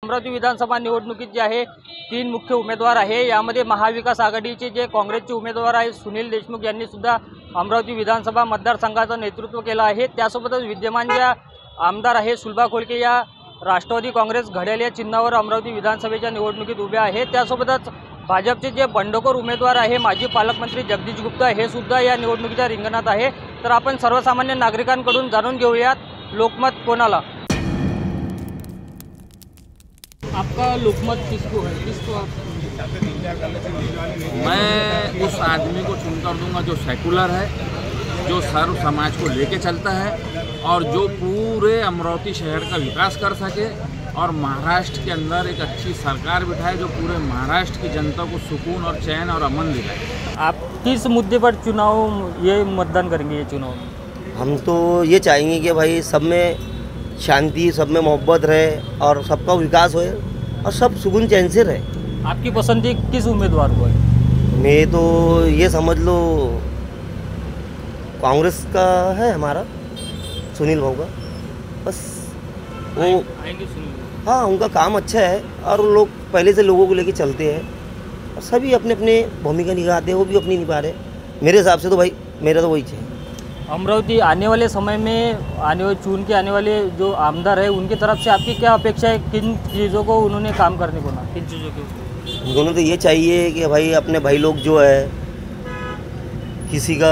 अमरावती विधानसभा निवडणुकीत जे आहे 3 मुख्य उमेदवार आहे। यामध्ये महाविकास आघाडीचे जे काँग्रेसचे उमेदवार आहेत सुनील देशमुख यांनी सुद्धा अमरावती विधानसभा मतदारसंघाचं नेतृत्व केलं आहे। त्यासोबतच विद्यमान ज्या आमदार आहे सुलभा खोलके या राष्ट्रवादी काँग्रेस घड्याळ या चिन्हावर अमरावती विधानसभेच्या निवडणुकीत उभे आहेत। त्यासोबतच भाजपचे जे बंडखोर उमेदवार आहे माजी पालकमंत्री जगदीश गुप्ता हे सुद्धा या निवडणुकीच्या रिंगणात आहे। तर आपण सर्वसामान्य नागरिकांकडून जाणून घेऊयात लोकमत कोणाला। आपका लोकमत किसको है, किसको आप? मैं उस आदमी को चुनकर दूंगा जो सेकुलर है, जो सर्व समाज को लेके चलता है और जो पूरे अमरावती शहर का विकास कर सके और महाराष्ट्र के अंदर एक अच्छी सरकार बिठाए जो पूरे महाराष्ट्र की जनता को सुकून और चैन और अमन दिलाए। आप किस मुद्दे पर चुनाव ये मतदान करेंगे ये चुनाव में? हम तो ये चाहेंगे कि भाई सब में शांति, सब में मोहब्बत रहे और सबका विकास होए और सब सुकून चैन से रहे। आपकी पसंदी किस उम्मीदवार को है? मैं तो ये समझ लो कांग्रेस का है हमारा सुनील भाऊ का, बस वो आएंगे सुनील। हाँ उनका काम अच्छा है और वो लोग पहले से लोगों को लेके चलते हैं और सभी अपने अपने भूमिका निभाते हैं, वो भी अपनी निभा रहे। मेरे हिसाब से तो भाई मेरा तो वही चाहिए। अमरावती आने वाले समय में चुन के आने वाले जो आमदार है उनकी तरफ से आपकी क्या अपेक्षा है? किन चीज़ों को उन्होंने काम करने को ना, किन चीज़ों के? उन्होंने तो ये चाहिए कि भाई अपने भाई लोग जो है किसी का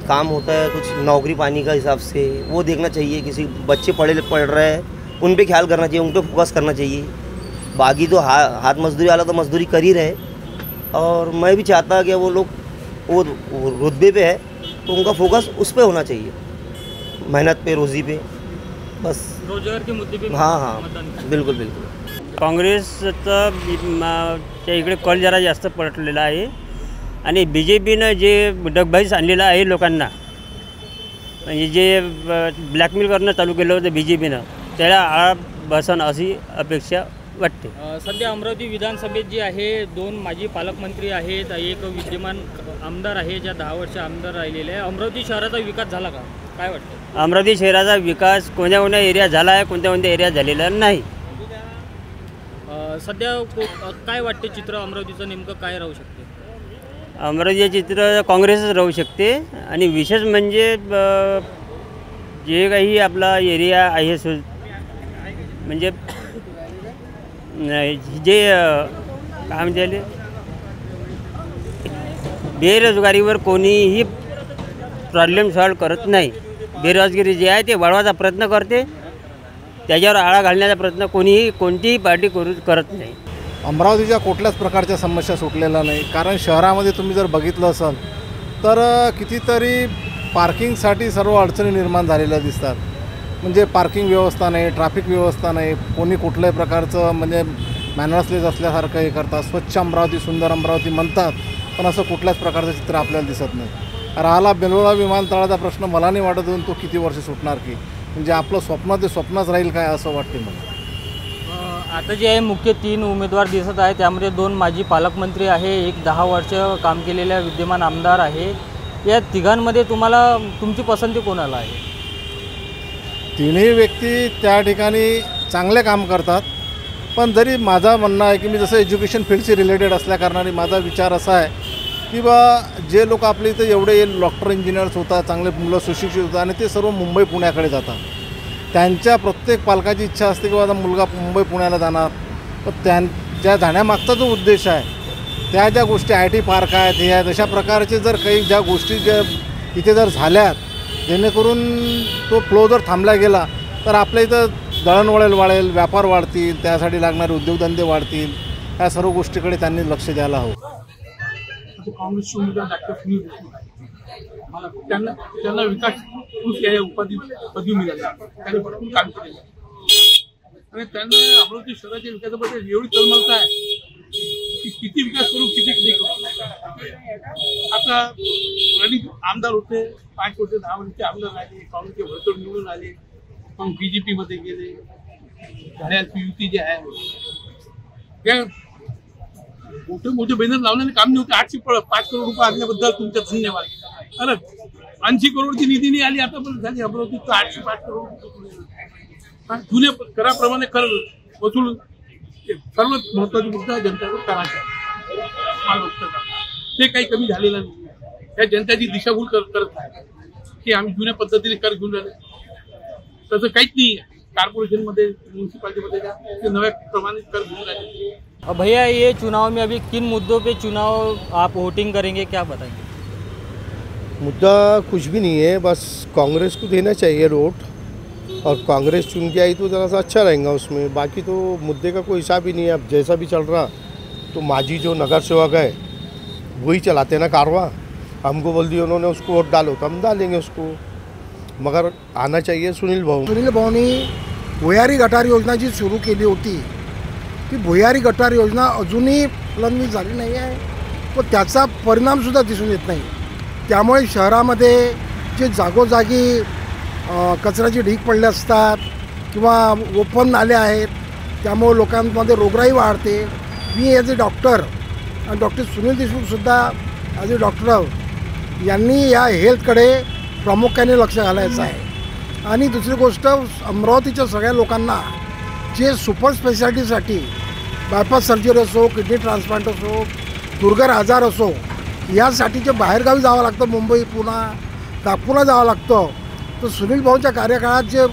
काम होता है कुछ नौकरी पाने का हिसाब से वो देखना चाहिए। किसी बच्चे पढ़ रहे हैं उन पे ख्याल करना चाहिए, उन पे फोकस करना चाहिए। बाकी तो हाथ मजदूरी वाला तो मजदूरी कर ही रहे और मैं भी चाहता कि वो लोग वो रुतबे पे है तो उनका फोकस उस पे होना चाहिए, मेहनत पे, रोजी पे, बस रोजगार के मुद्दे पे। हाँ बिल्कुल बिल्कुल। काँग्रेसचा इकडे कल जरा जास्त पलटलेला आहे आणि BJPनं जे डगबाईस आणलेलं आहे लोकांना, म्हणजे जे ब्लॅकमेल करणं चालू केलं होतं BJPनं त्याला आळा बसन अशी अपेक्षा वाटते। सध्या अमरावती विधानसभेत जे आहे 2 माजी पालकमंत्री आहेत, एक विद्यमान आमदार आहे ज्या 10 वर्ष आमदार राहिलेले आहे। अमरावती शहराचा विकास झाला का, काय वाटतं? अमरावती शहराचा विकास कोणत्या कोणत्या एरिया झाला आहे, कोणत्या कोणत्या एरिया झालेला नाही। सध्या काय वाटते चित्र अमरावतीचं नेमकं काय राहू शकते? अमरावतीचे चित्र काँग्रेसच राहू शकते आणि विशेष म्हणजे जे काही आपला एरिया आहे म्हणजे जे काय म्हणते बेरोजगारीवर कोणीही प्रॉब्लेम सॉल्व करत नाही। बेरोजगारी जे आहे ते वाढवायचा प्रयत्न करते, त्याच्यावर आळा घालण्याचा प्रयत्न कोणतीही पार्टी करत नाही। अमरावतीच्या कुठल्याच प्रकारच्या समस्या सुटलेल्या नाही, कारण शहरामध्ये तुम्ही जर बघितलं असाल तर कितीतरी पार्किंगसाठी सर्व अडचणी निर्माण झालेल्या दिसतात। म्हणजे पार्किंग व्यवस्था नाही, ट्रॅफिक व्यवस्था नाही, कोणी कुठल्याही प्रकारचं म्हणजे मॅनर्सलेस असल्यासारखं हे करतात। स्वच्छ अमरावती, सुंदर अमरावती म्हणतात पण असं कुठल्याच प्रकारचं चित्र आपल्याला दिसत नाही। राहिला बेलोळा विमानतळाचा प्रश्न, मला नाही वाटत तो किती वर्ष सुटणार की, म्हणजे आपलं स्वप्न ते स्वप्नच राहील काय असं वाटते मला। आता जे आहे मुख्य 3 उमेदवार दिसत आहे त्यामध्ये 2 माजी पालकमंत्री आहे, एक 10 वर्ष काम केलेल्या विद्यमान आमदार आहे। या तिघांमध्ये तुम्हाला तुमची पसंती कोणाला आहे? तिन्ही व्यक्ती त्या ठिकाणी चांगले काम करतात, पण जरी माझा म्हणणं आहे की मी जसं एज्युकेशन फील्डशी रिलेटेड असल्याकारणाने माझा विचार असा आहे की बा जे लोक आपल्या इथं एवढे डॉक्टर इंजिनियर्स होतात, चांगले मुलं सुशिक्षित होतात आणि ते सर्व मुंबई पुण्याकडे जातात, त्यांच्या प्रत्येक पालकाची इच्छा असते की माझा मुलगा मुंबई पुण्याला जाणार, तर त्यांच्या जाण्यामागचा जो उद्देश आहे त्या ज्या गोष्टी IT पार्क आहेत हे आहेत अशा प्रकारचे जर काही ज्या गोष्टी ज्या इथे जर झाल्यात जेणेकरून तो फ्लो जर थांबला गेला तर आपल्या इथं दळणवळण वाढेल, व्यापार वाढतील, त्यासाठी लागणारे उद्योगधंदे वाढतील, या सर्व गोष्टीकडे त्यांनी लक्ष द्यायला हवं। काँग्रेसचे उमेदवार डॉक्टर सुनील देशमुख मला त्यांना विकास या पदवी मिळाली, त्यांनी भरपूर काम केलेलं आणि त्यांना अमरावती शहराच्या विकासाबद्दल एवढी तळमळता आहे की किती विकास करू किती नाही करू। आता अनेक आमदार होते, 5 वर्ष 10 वर्षाचे आमदार राहिले, काँग्रेसचे भरतोड निवडून आले, मग BJP मध्ये गेले। घड्याळची युती जी आहे त्या मोठे मोठे बॅनर लावण्याने काम नव्हते। 805 करोड रुपये आणल्याबद्दल तुमचे धन्यवाद। अरे 80 करोडची निधी नाही आली आतापर्यंत झाली अमरावतीत 805 करोड जुन्या कराप्रमाणे कर वसूल सर्वात महत्वाचा मुद्दा जनतेवर करायचा आहे, मालमत्ता ते काही कमी झालेलं नाही. त्या जनतेची दिशाभूल करत आहे की आम्ही जुन्या पद्धतीने कर घेऊन राहिले, तसं काहीच नाही आहे. कॉर्पोरेशन मध्ये म्युन्सिपालिटीमध्ये ते नव्या प्रमाणे कर घेऊन राहिले. अब भैया ये चुनाव में अभी किन मुद्दों पे चुनाव आप वोटिंग करेंगे, क्या बताएंगे? मुद्दा कुछ भी नहीं है, बस कांग्रेस को देना चाहिए वोट, और कांग्रेस चुन के आई तो ज़रा सा अच्छा रहेगा उसमें. बाकी तो मुद्दे का कोई हिसाब ही नहीं है. अब जैसा भी चल रहा तो माजी जो नगर सेवक है वही चलाते ना कारवा. हमको बोल दिया उन्होंने उसको वोट डालो तो हम डालेंगे उसको, मगर आना चाहिए सुनील भाऊ. सुनील भाऊनी भुयारी गटार योजना जी सुरू केली होती ती भुयारी गटार योजना अजूनही फलंदाजी झाली नाही आहे व त्याचा परिणामसुद्धा दिसून येत नाही. त्यामुळे शहरामध्ये जे जागोजागी कचऱ्याची ढीग पडले असतात किंवा ओपन नाले आहेत, त्यामुळे लोकांमध्ये रोगराई वाढते. मी ॲज अ डॉक्टर आणि डॉक्टर सुनील देशमुखसुद्धा ॲज अ डॉक्टर यांनी या हेल्थकडे प्रामुख्याने लक्ष घालायचं आहे. आणि दुसरी गोष्ट, अमरावतीच्या सगळ्या लोकांना जे सुपर स्पेशालिटीसाठी बायपास सर्जरी असो, किडनी ट्रान्सप्लांट असो, दुर्धर आजार असो, यासाठी जे बाहेरगावी जावं लागतं, मुंबई, पुणे, नागपूरला जावं लागतं, तर सुनील भाऊंच्या कार्यकाळात जे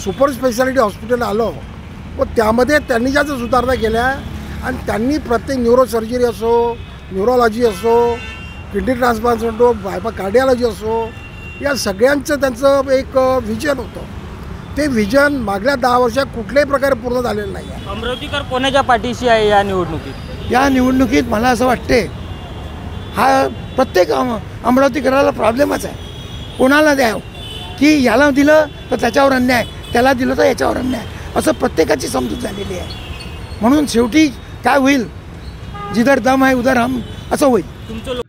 सुपर स्पेशालिटी हॉस्पिटल आलं व त्यामध्ये त्यांनी ज्या सुधारणा केल्या आणि त्यांनी प्रत्येक न्यूरोसर्जरी असो, न्यूरोलॉजी असो, किडनी ट्रान्सप्लांट असो, बायपास कार्डिओलॉजी असो, या सगळ्यांचं त्यांचं एक व्हिजन होतं. ते व्हिजन मागल्या 10 वर्षात कुठल्याही प्रकारे पूर्ण झालेलं नाही आहे. अमरावतीकर कोणाच्या पाठीशी आहे या निवडणुकीत? या निवडणुकीत मला असं वाटते हा प्रत्येक अमरावतीकराला प्रॉब्लेमच आहे. कोणाला द्यावं, की याला दिलं तर त्याच्यावर अन्याय, त्याला दिलं तर याच्यावर अन्याय, असं प्रत्येकाची समजूत झालेली आहे. म्हणून शेवटी काय होईल, जिधर दम आहे उधर हम, असं होईल.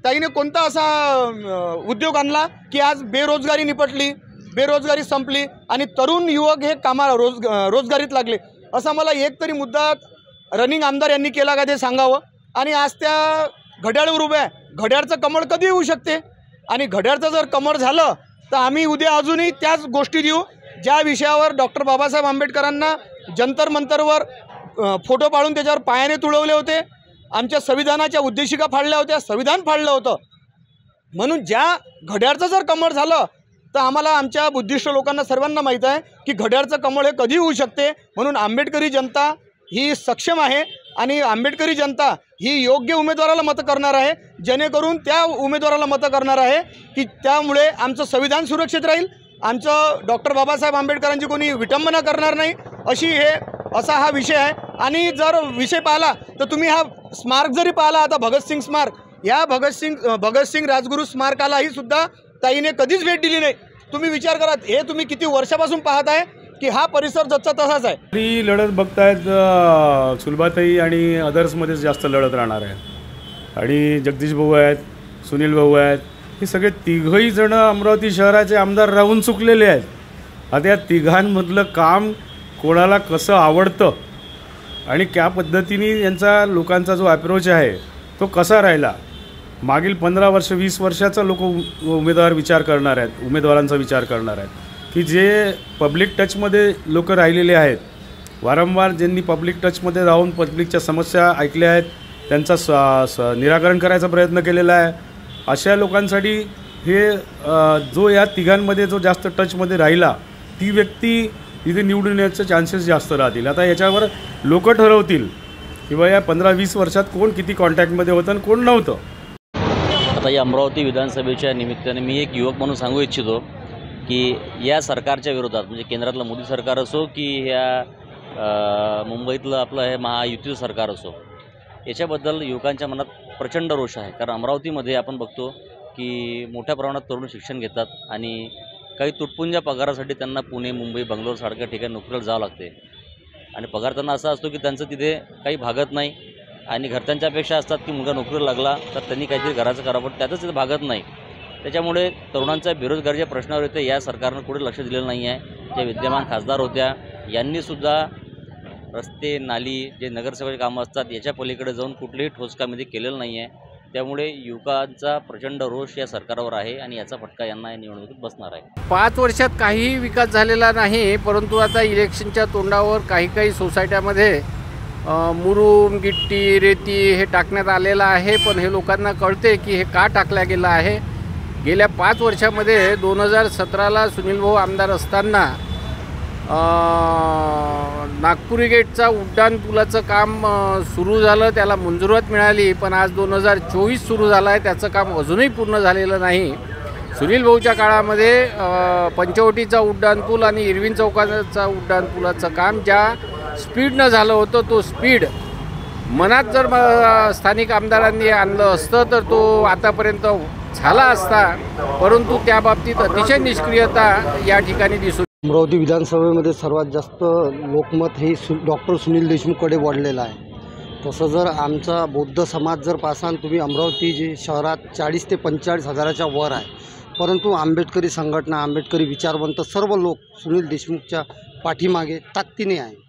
ताईने कोणता असा उद्योग आणला की आज बेरोजगारी निपटली, बेरोजगारी संपली आणि तरुण युवक हे रोजगारीत लागले, असा मला एक तरी मुद्दा रनिंग आमदार यांनी केला का ते सांगावं. आणि आज त्या घड्याळावर उभ्या आहे. घड्याळचं कमळ कधी होऊ शकते, आणि घड्याळचं जर कमळ झालं तर आम्ही उद्या अजूनही त्याच गोष्टी देऊ ज्या विषयावर डॉक्टर बाबासाहेब आंबेडकरांना जंतर मंतरवर फोटो पाडून त्याच्यावर पायाने तुडवले होते, आमच्या संविधानाच्या उद्देशिका फाडल्या होत्या, संविधान फाडलं होतं. म्हणून ज्या घड्याळचं जर कमळ झालं तर आम्हाला आमच्या बुद्धिस्ट लोकांना सर्वांना माहीत आहे की घड्याळचं कमळ हे कधी होऊ शकते. म्हणून आंबेडकरी जनता ही सक्षम आहे आणि आंबेडकरी जनता ही योग्य उमेदवाराला मतं करणार आहे, जेणेकरून त्या उमेदवाराला मतं करणार आहे की त्यामुळे आमचं संविधान सुरक्षित राहील, आमचं डॉक्टर बाबासाहेब आंबेडकरांची कोणी विटंबना करणार नाही, असा हा विषय आहे. आणि जर विषय पाहिला तर तुम्ही हा स्मारक जरी पाहिला, आता भगतसिंग स्मारक, या भगतसिंग राजगुरू स्मारकालाही सुद्धा ताईने कधीच भेट दिली नाही. तुम्ही विचार करा, हे तुम्ही किती वर्षापासून पाहत आहे की हा परिसर जसा तसाच आहे. ही लढत बघतायत सुलभाताई आणि अदर्समध्येच जास्त लढत राहणार आहे. आणि जगदीश भाऊ आहेत, सुनील भाऊ आहेत, हे सगळे तिघही जण अमरावती शहराचे आमदार राहून चुकलेले आहेत. आता या तिघांमधलं काम कोणाला कसं आवडतं आणि क्या पद्धतीने यांचा लोकांचा जो अप्रोच आहे तो कसा राहिला, मागील 15 वर्ष 20 वर्षाचा लोक उमेदवारांचा विचार करणार आहेत की जे पब्लिक टचमध्ये लोक राहिलेले आहेत, वारंवार ज्यांनी पब्लिक टचमध्ये राहून पब्लिकच्या समस्या ऐकल्या आहेत, त्यांचा निराकरण करायचा प्रयत्न केलेला आहे. अशा लोकांसाठी हे जो या तिघांमध्ये जो जास्त टचमध्ये राहिला ती व्यक्ती इथे निवडून येण्याचे चान्सेस जास्त राहतील. आता याच्यावर लोक ठरवतील किंवा या 15-20 वर्षात कोण किती कॉन्टॅक्टमध्ये होतं आणि कोण नव्हतं. आता या अमरावती विधानसभेच्या निमित्ताने मी एक युवक म्हणून सांगू इच्छितो की या सरकारच्या विरोधात, म्हणजे केंद्रातलं मोदी सरकार असो की ह्या मुंबईतलं आपलं हे महायुतीचं सरकार असो, याच्याबद्दल युवकांच्या मनात प्रचंड रोष आहे. कारण अमरावतीमध्ये आपण बघतो की मोठ्या प्रमाणात तरुण शिक्षण घेतात आणि काही तुटपुंज्या पगारासाठी त्यांना पुणे, मुंबई, बंगलोर सारख्या ठिकाणी नोकरीला जावं लागते. आणि पगार त्यांना असा असतो की त्यांचं तिथे काही भागत नाही आणि घरच्यांच्या अपेक्षा असतात की मुलगा नोकरीला लागला तर त्यांनी काहीतरी घराचं करावं, पण त्यातच तिथे भागत नाही. त्याच्यामुळे तरुणांच्या बेरोजगारीच्या प्रश्नावर येते या सरकारनं कुठे लक्ष दिलेलं नाही आहे. ज्या विद्यमान खासदार होत्या यांनीसुद्धा रस्ते, नाली, जे नगरसेवेचे कामं असतात याच्या पलीकडे जाऊन कुठलेही ठोस काम इथे केलेलं नाही आहे. त्यामुळे युवकांचा प्रचंड रोष या सरकारवर आहे आणि याचा फटका यांना या निवडणुकीत बसणार आहे. 5 वर्षात काहीही विकास झालेला नाही, परंतु आता इलेक्शनच्या तोंडावर काही सोसायट्यामध्ये मुरुम, गिट्टी, रेती हे टाकण्यात आलेलं आहे, पण हे लोकांना कळते की हे का टाकलं गेलं आहे. गेल्या 5 वर्षामध्ये 2017ला सुनील भाऊ आमदार असताना नागपुरी गेटचा उड्डाणपुलाचं काम सुरू झालं, त्याला मंजुरात मिळाली, पण आज 2024 सुरू झालं आहे, त्याचं काम अजूनही पूर्ण झालेलं नाही. सुनील भाऊच्या काळामध्ये पंचवटीचा उड्डाणपूल आणि इरविन चौकाचा उड्डाणपुलाचं काम ज्या स्पीडनं झालं होतं, तो स्पीड मनात जर स्थानिक आमदारांनी आणलं असतं तर तो आतापर्यंत झाला असता, परंतु त्या बाबतीत अतिशय निष्क्रियता या ठिकाणी दिसून. अमरावती विधानसभेमध्ये सर्वात जास्त लोकमत हे डॉक्टर सुनील देशमुखकडे वाढलेलं आहे. तसं जर आमचा बौद्ध समाज जर पाहसाल तुम्ही, अमरावती जे शहरात 40 ते 45 हजाराच्या वर आहे, परंतु आंबेडकरी संघटना, आंबेडकरी विचारवंत सर्व लोक सुनील देशमुखच्या पाठीमागे ताकदीने आहे.